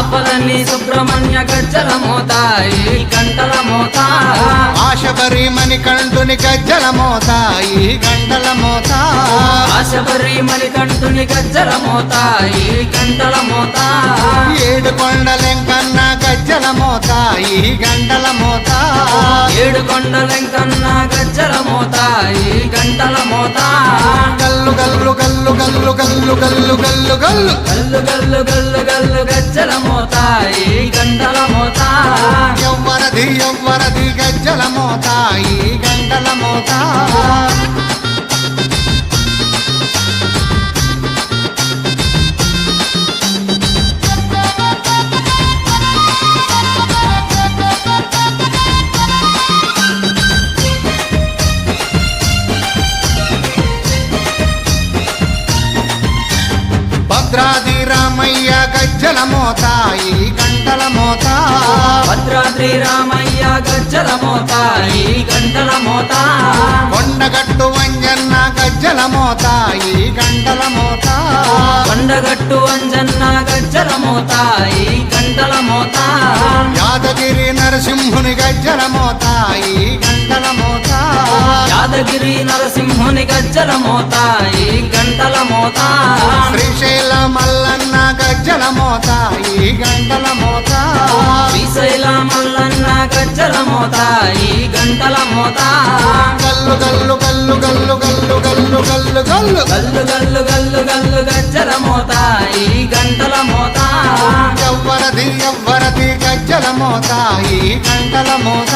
ఆపలని సుబ్రహ్మణ్య గజ్జల మోత ఈ గంటల మోత ఆశబరి మణికంఠుని గజ్జల మోత ఈ గంటల మోత ఆశబరి మణికంఠుని గజ్జల మోత ఈ గంటల మోత ఏడు కొండలెంకన్న గజ్జల మోత ఈ గంటల మోత ఏడు కొండలెంకన్న గజ్జల మోత ఈ గంటల మోత గల్లు గల్లు గల్లు గల్లు గల్లు గల్లు గల్లు గల్లు గల్లు గల్లు గల్లు గల్లు గజ్జల మోత ఈ గంటల మోత ఎవ్వరది గజ్జల మోత ఈ గంటల మోత భద్రాది రామయ్య గజ్జల మోత ఈ గంటల మోత భద్రాద్రి రామయ్య గజ్జల మోత ఈ గంటల మోత కొండగట్టు వంజన్న గజ్జల మోత ఈ గంటల మోత కొండగట్టు అంజన్న గజ్జల మోత ఈ గంటల మోత యాదగిరి నరసింహుని గజ్జల మోత ఈ గంటల మోత యాదగిరి నరసింహుని గజ్జల మోత ఈ గంటల మోత శ్రీశైల మల్లన్న గజ్జల మోత ఈ గంటల మోత శ్రీశైల మల్లన్న గజ్జల మోత ఈ గంటల మోత గల్లు గల్లు గల్లు గల్లు గల్లు గల్లు గల్లు గల్లు గల్లు గల్లు గల్లు గల్లు గజ్జల మోత ఈ గంటల మోత ఎవ్వరది గజ్జల మోత ఈ గంటల మోత